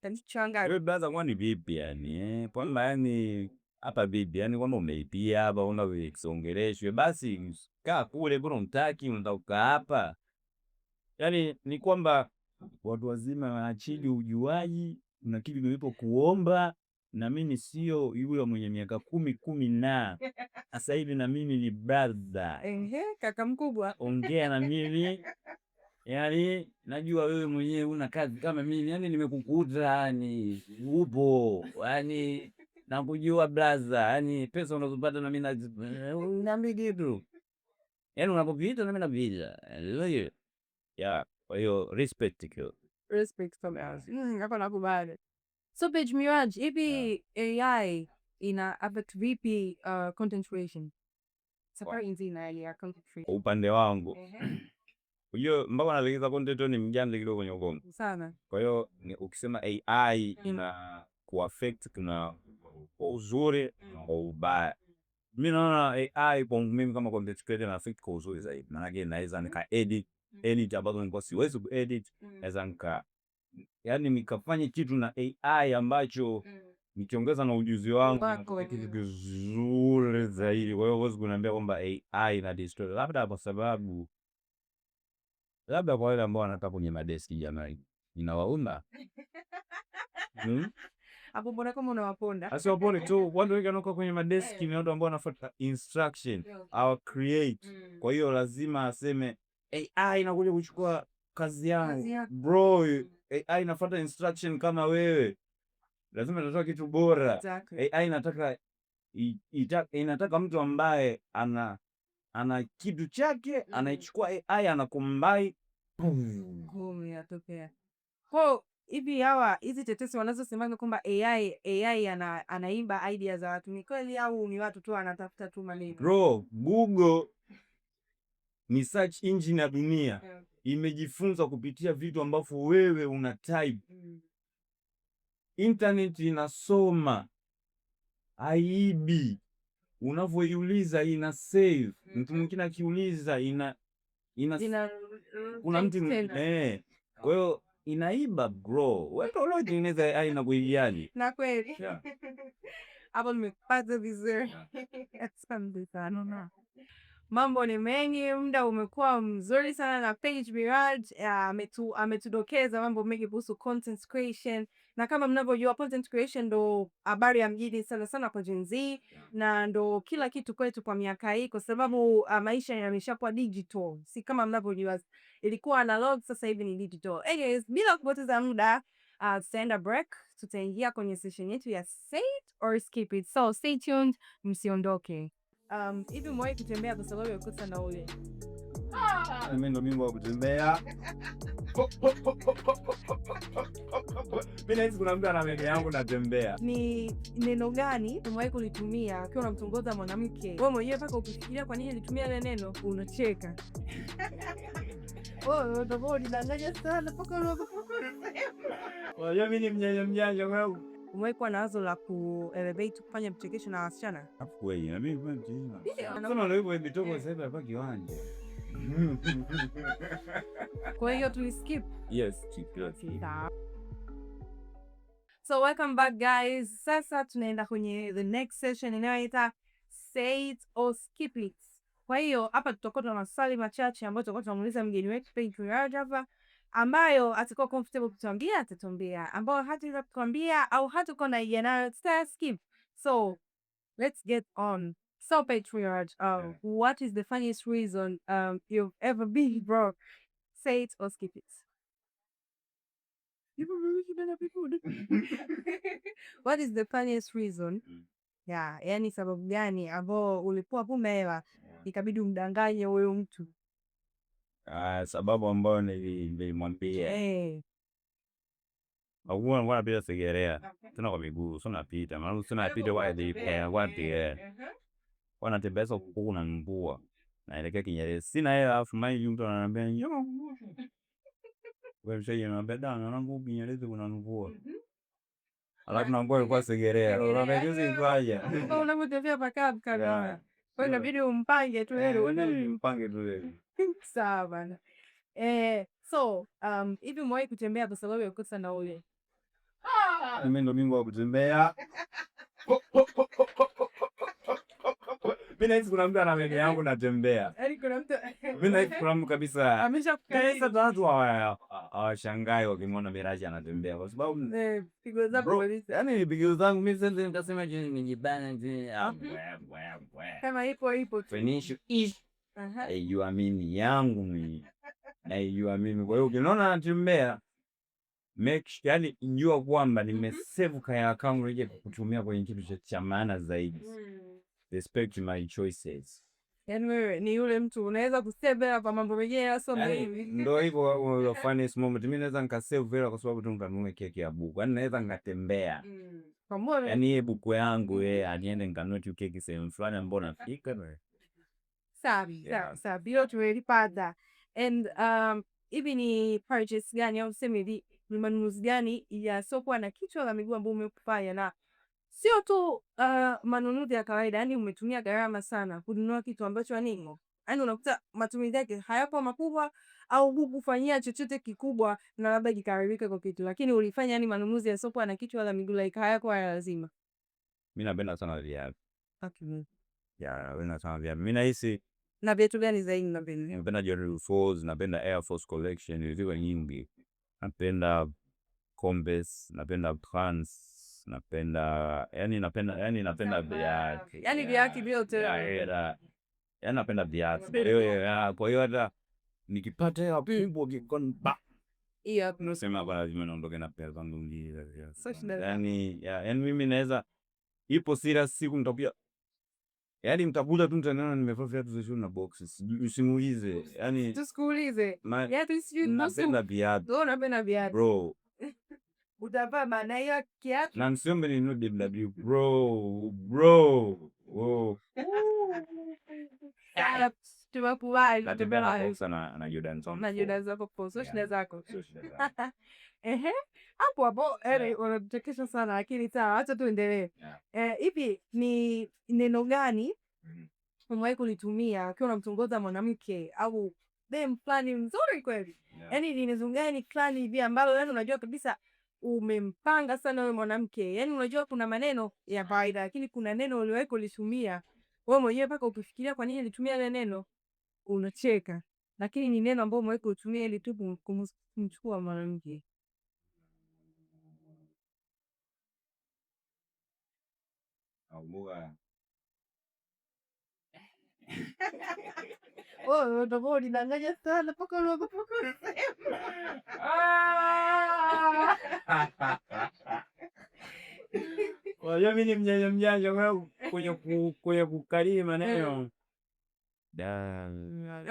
Tanichanga. Wewe baza kwani vipi yani? Kwamba yani hapa vipi? Yani kwamba umeipia hapa unavyoongeleshwe basi kaa kule, bora unataki unataka hapa. Yaani ni kwamba watu wazima waachili ujuaji na kitu nilipo kuomba, na mimi sio yule mwenye miaka 10 na sasa hivi na mimi ni brother. Kaka mkubwa. Ongea na mimi. Yaani najua wewe mwenyewe una kazi kama mimi, yani nimekukuta yani upo, yani nakujua brother, yani pesa unazopata na mimi naambi kitu. Yani unapopita na mimi napita. Ndio. Yeah, kwa hiyo respect from us. Hapa nakubali. So Page Miraj, hivi AI ina affect vipi content creation? Safari nzima ya content creation. Upande wangu. Unajua mpaka nalegeza content ni mjanja kidogo kwenye ubongo. Sana. Kwa hiyo ukisema AI ina kuaffect kuna uzuri na ubaya. Mimi naona AI kwa mimi kama content creator na affect kwa uzuri zaidi. Maana yake naweza nika edit ambazo nilikuwa siwezi kuedit, naweza yaani nikafanya kitu na AI ambacho nikiongeza na ujuzi wangu kitu kizuri zaidi. Kwa hiyo huwezi kuniambia kwamba AI ina destroy, labda kwa sababu kwa wale ambao wanakaa kwenye madeski jamani, inawauma. Hapo mbona kama unawaponda? Sasa waponde tu, watu wengi wanakaa kwenye madeski ni watu ambao wanafuata instruction au create. Kwa hiyo lazima aseme AI inakuja kuchukua kazi yangu. Bro, AI inafuata instruction kama wewe. Lazima itatoa kitu bora. Exactly. AI inataka mtu ambaye ana kitu chake, anaichukua AI anakumbai. Yatokea. Kwa hivi hizi tetesi wanazosema kwamba AI anaimba idea za watu, ni kweli au ni watu tu wanatafuta tu maneno? Bro, Google ni search engine ya dunia. Imejifunza kupitia vitu ambavyo wewe una type. Internet inasoma, haiibi. Unavyoiuliza ina save. Mtu mwingine akiuliza kuna mtu kwa hiyo inaiba bro. Wewe ndio unatengeneza AI na kuiani. Na kweli. Hapo nimepata vizuri. Asante sana. Mambo ni mengi, muda umekuwa mzuri sana na Page Miraj ametudokeza mambo mengi kuhusu content creation, na kama mnavyojua content creation ndo habari ya mjini sana sana kwa Gen Z, na ndo kila kitu kwetu kwa miaka hii, kwa sababu maisha yameshakuwa digital, si kama mnavyojua ilikuwa analog, sasa hivi ni digital. Anyways, bila kupoteza muda tutaenda break, tutaingia kwenye session yetu ya say it or skip it. So stay tuned, msiondoke. Hivi umewahi kutembea kwa sababu ya kukosa nauli? Mimi ndo bingwa wa kutembea. Mimi nahisi kuna mtu ana meme yangu natembea. Ni neno gani umewahi kulitumia ukiwa unamtongoza mwanamke? Wewe mwenyewe mpaka ukifikiria kwa nini alitumia ile neno unacheka. Oh, ndio unadanganya sana mpaka unaogopa. Unajua mimi ni mjanja wewe. Umewahi kuwa na wazo la ku-elevate kufanya mchekesho na wasichana? Afu wewe na mimi kwa mjinga. Sema ndio hivyo imetoka sasa hivi hapa kiwanja. Kwa hiyo tuliskip. Yes, skip. So welcome back guys. Sasa tunaenda kwenye the next session inayoitwa say it or skip it. Kwa hiyo hapa tutakuwa na maswali machache ambayo tutakuwa tunamuuliza mgeni wetu Paige hapa, ambayo atakuwa comfortable kutuambia atatuambia, ambayo hataweza kutuambia au hatakuwa na idea nayo skip. So let's get on. So Paige, what is the funniest reason you've ever been broke? Say it or skip it. What is the funniest reason? Yeah, yani sababu gani ambao ulikuwa kumbe hela ikabidi umdanganye huyo mtu? Sababu ambayo nilimwambia. Huwa napita Segerea. Tena kwa miguu, sio napita. Maana sio napita wapi. Wanatembeza huko na mvua. Naelekea Kinyerezi. Sina hela alafu mai mtu ananiambia njoo. Wewe mshaji ananiambia dana nangu Kinyerezi kuna mvua. Alafu na mvua ilikuwa Segerea. Unajua kwaje? Unapotembea paka mkana. Wewe inabidi umpange tu leo. Mpange tu leo. Sawa bana. So, hivi umewahi kutembea kwa sababu ya kukosa nauli? Mimi ndo bingwa wa kutembea. Mimi nahisi kuna mtu ana meme yangu natembea. Yaani kuna mtu mimi nahisi kuna mtu kabisa ameshakukaisa watu hawashangai wakimwona Miraji anatembea kwa sababu pigo zako kabisa. Yaani pigo zangu mimi sasa nikasema je nijibana je kama ipo finish is you mimi yangu mimi you mimi. Kwa hiyo ukiona anatembea yani njua kwamba nimesave kaya account rejea kutumia kwenye kitu cha maana zaidi. Respect my choices. Yaani wewe ni yule mtu unaweza kusave hela kwa mambo mengine sio mimi. Ndio hivyo funniest moment. Mimi naweza nikasave hela kwa sababu tu nikanunue keki ya buku. Yaani naweza ngatembea. Pamoja. Yaani yeye buku yangu aniende nikanunue tu keki sehemu fulani ambapo nafika na. Sawa. Bila tuelipata. And hivi ni purchase gani au sema hivi ni manunuzi gani ya soko na kichwa la miguu ambao umekufanya na sio tu manunuzi ya kawaida, yani umetumia gharama sana kununua kitu ambacho yani unakuta matumizi yake hayapo makubwa au hukufanyia chochote kikubwa na labda kikaribika kwa kitu, lakini ulifanya yani manunuzi ya soko na kichwa la miguu like hayako lazima. Mimi napenda sana viatu. Okay. Napenda sana viatu. Mimi nahisi na viatu gani zaidi unapenda? Napenda Jordan Force, napenda Air Force Collection, ziko nyingi. Napenda Converse, napenda Trans, napenda viatu. Yani viatu vyote. Yani napenda viatu. Kwa hiyo hata nikipata hela kubwa kikonba. Hiyo Unasema kwa lazima naondoke na pesa zangu ngine. Yani mimi naweza ipo serious siku nitakuja. Yani mtakuja tu mtaniona nimevaa viatu za shule na boxes. Usimuulize. Yani tusikuulize. Viatu sijui napenda viatu. Wewe unapenda viatu. Bro. Utavaa maana hiyo kiatu. Na msiombe ni DW bro. Oh. Tumekubali. Natembea sana na Jordan zone. Na Jordan zako kwa social zako. Hapo unachekesha sana lakini sawa, acha tuendelee. Hivi ni neno gani umewahi kulitumia ukiwa unamtongoza mwanamke au dem fulani mzuri kweli? Yaani ni neno gani fulani hivi ambalo yani unajua kabisa umempanga sana wewe mwanamke. Yaani unajua kuna maneno ya kawaida lakini kuna neno uliwahi kulitumia wewe mwenyewe mpaka ukifikiria kwa nini alitumia ile neno unacheka. Lakini ni neno ambalo umewahi kutumia ili tu kumchukua mwanamke. Oh, utakuwa unidanganya sana mpaka unaogopa kusema. Unajua mimi ni mjanja kwenye kukariri maneno.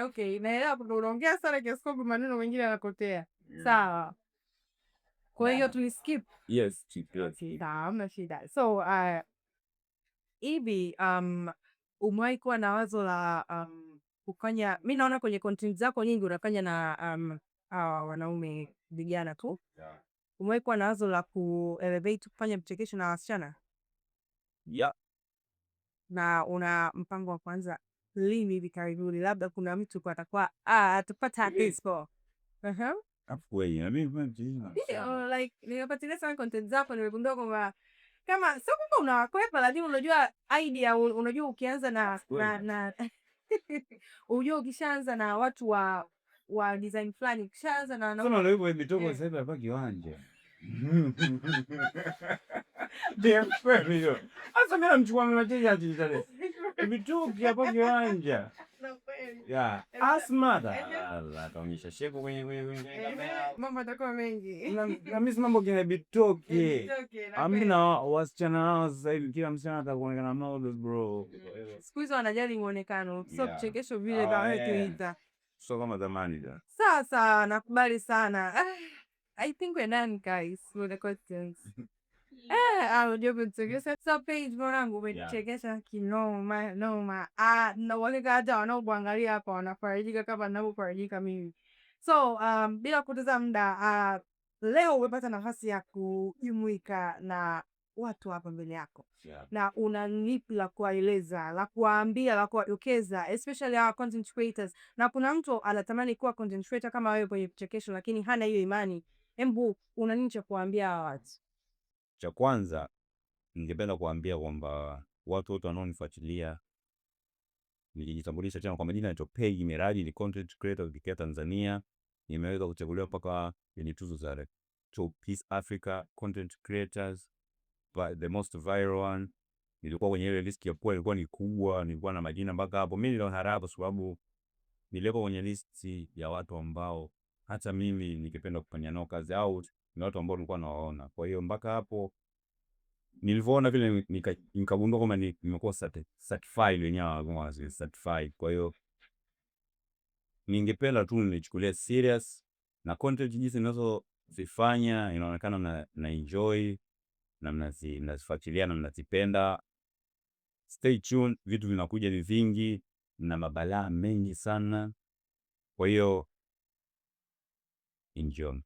Okay, naelewa kwamba unaongea sana kiasi kwamba maneno mengine yanakotea. Sawa. Kwa hiyo tuliskip. Yes, skip. Hamna shida. So, hivi umewahi kuwa na wazo la kufanya, mi naona kwenye content zako nyingi unafanya na wanaume vijana tu. Umewahi kuwa na wazo la elevate kufanya vichekesho na wasichana? Yeah. Na una mpango wa kwanza lini hivi karibuni? Labda kuna mtu kwa atakuwa atapata baseball. Like nimepatilia sana content zako, nimegundua kwamba kama sio kwamba unawakwepa, lakini unajua idea, unajua ukianza na unajua ukishaanza na watu wa design fulani, ukishaanza na sema ndio hivyo imetoko sasa hivi hapa kiwanja. Ndio kweli hiyo. Sasa mimi namchukua mteja ajitale. Imetoki hapa kiwanja. Yeah. Asmada. Allah taonyesha sheko kwenye mambo atakuwa mengi. Na mimi mambo kina bitoke. Amina wasichana hao sasa hivi kila msichana atakuonekana models bro. Siku hizo wanajali muonekano. So kuchekesho vile kama tuita. So kama zamani da. Sasa nakubali sana. I think we're done guys with the questions. So page mwanangu umechekesha kinoma. Na wale hata wanaoangalia hapa wanafarijika kama ninavyofarijika mimi. So bila kupoteza muda, leo umepata nafasi ya kujumuika na watu hapa mbele yako. Na una lipi la kuwaeleza, la kuwaambia, la kuwadokeza, especially our content creators. Na kuna mtu anatamani kuwa content creator kama wewe kwenye vichekesho lakini hana hiyo imani. Embu una nini cha kuambia watu? Cha kwanza ningependa kuambia kwamba watu wote wanaonifuatilia, nilijitambulisha tena kwa majina naitwa Page Miraji, ni content creator kutoka Tanzania. Nimeweza kuchaguliwa mpaka kwenye tuzo za Top East Africa Content Creators, but the most viral one. Nilikuwa kwenye ile list ya poa, ilikuwa ni kubwa, nilikuwa na majina mpaka hapo. Mimi ndio harabu sababu nilikuwa kwenye list ya watu ambao hata mimi ningependa kufanya nao kazi au ni watu ambao nilikuwa nawaona. Kwa hiyo mpaka hapo nilivyoona vile nikagundua kama nimekuwa certified wenyewe certified. Kwa hiyo ningependa tu nichukulie serious na content jinsi ninazozifanya inaonekana na enjoy na mnazifuatilia na mnazipenda. Stay tuned, vitu vinakuja ni vingi na mabalaa mengi sana. Kwa hiyo enjoy.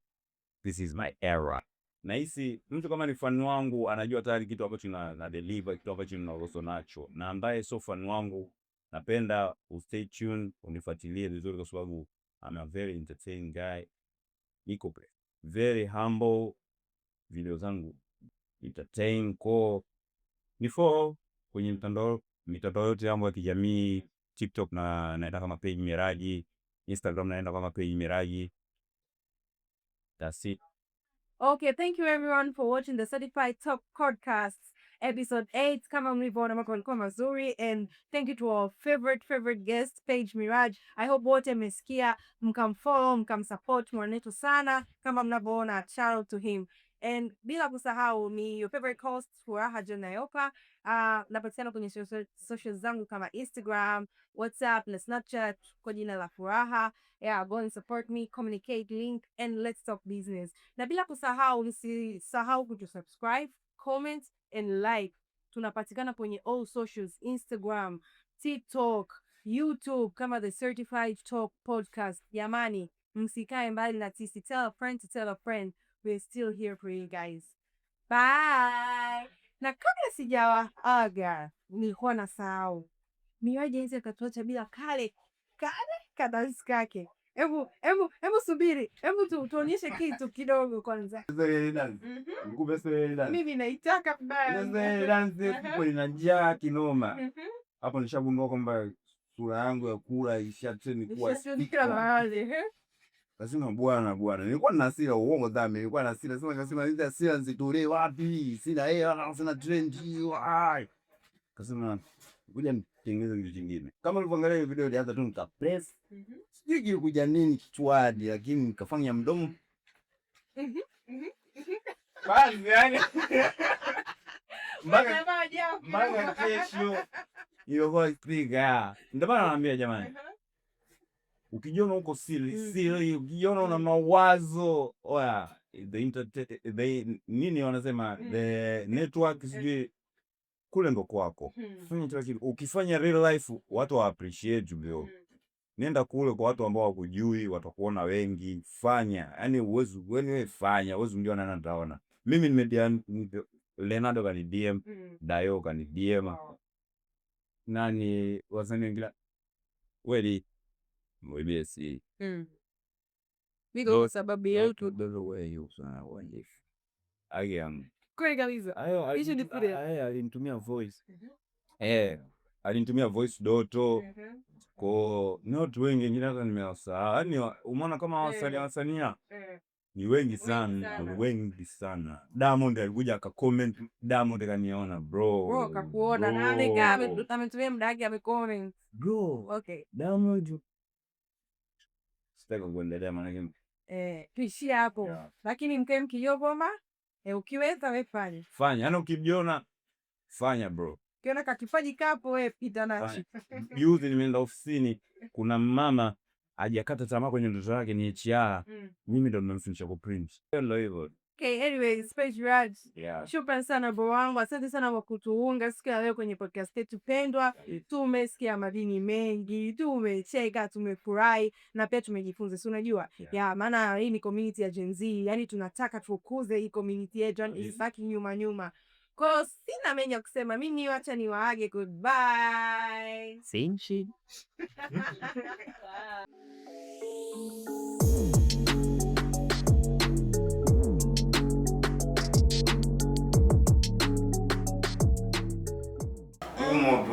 This is my era. Na hisi mtu kama ni fan wangu anajua tayari kitu ambacho na deliver, kitu ambacho ninaroso nacho. Na ambaye sio fan wangu, napenda stay tuned, unifuatilie vizuri kwa sababu I'm a very entertaining guy. Niko very humble. Video zangu entertain ko before kwenye mitandao yote yangu ya kijamii, TikTok naenda kama Page Miraji, Instagram naenda kama Page Miraji. That's it. Okay, thank you everyone for watching the Certified Top Podcast episode 8. Kama mlivyoona mambo yalikuwa mazuri, and thank you to our favorite guest Page Miraj. I hope wote mmesikia, mkamfollow, mkamsupport mwanetu sana kama mnavyoona. Shout out to him. And bila kusahau ni your favorite host Furaha John Nayoka. Napatikana kwenye social zangu kama Instagram, WhatsApp na Snapchat kwa jina la Furaha. Yeah, go and support me, communicate, link, and let's talk business. Na bila kusahau, msisahau kutusubscribe, comment, and like. Tunapatikana kwenye all socials, Instagram, TikTok, YouTube kama The Certified Top Podcast. Jamani, msikae mbali na sisi. Tell a friend to tell a friend. We're still here for you guys. Bye. Na kabla sijawaaga, nilikuwa nasahau. Miraji hizi akatuacha bila kale kadansi kake. Hebu subiri. Hebu tuonyeshe kitu kidogo kwanza. Mimi naitaka mbaya. Dance kwa inajaa kinoma. Hapo nishagundua kwamba sura yangu ya kula ishatrend kuwa lazima bwana. Nilikuwa na hasira, uongo dhambi. Nilikuwa na hasira. Kasema hizi hasira nzitolee wapi? Sina hela, sina trend hiyo. Kasema kuja nitengeneze kitu kingine. Kama ulivyoangalia hiyo video ilianza tu nikapress. Sijui kilikuja nini kichwani, lakini nikafanya mdomo. Basi yani. Mbanga kesho. Hiyo voice trigger. Ndio maana naambia jamani. Ukijiona uko siri, ukijiona una mawazo, oya, nini wanasema, the network sijui kule ndo kwako. Ukifanya real life watu wa appreciate bro. Nenda kule kwa watu ambao wakujui, watakuona wengi, fanya. Yaani uwezo wewe fanya, uwezo ndio nani ataona. Mimi Leonardo kani DM, Dayo kani DM. Nani wasanii wengine? Weli mwebesi. Migo sababu yetu Dodo wewe sana wanje. Again. Kweli kabisa. Hicho ni pure. Alinitumia voice. Alinitumia voice Doto. Kwa not wengi wengine hata nimewasahau. Yaani umeona kama wasania ni wengi sana. Diamond alikuja akacomment, Diamond kaniona bro kakuona na ametumia muda wake amecomment bro. Okay, Diamond sitaka kuendelea maana tuishie hapo. Lakini mkiyoboma ukiweza wewe fanya. Yaani ukijiona fanya bro. Ukiona kakifaji kapo wewe pita nacho. Juzi nimeenda ofisini, kuna mama hajakata tamaa kwenye ndoto yake ni HR. Mimi ndo nimemfundisha kuprint. Ndio hivyo. Okay, anyway, Space Raj. Shukrani sana bro wangu. Asante sana kwa kutuunga siku ya leo kwenye podcast yetu pendwa. Tumesikia madini mengi, tumecheka, tumefurahi na pia tumejifunza. Si unajua? Maana hii ni community ya Gen Z. Yaani tunataka tukuze hii community yetu, isibaki nyuma. Kwa sina mengi ya kusema. Mimi acha niwaage. Goodbye. Same shit. Como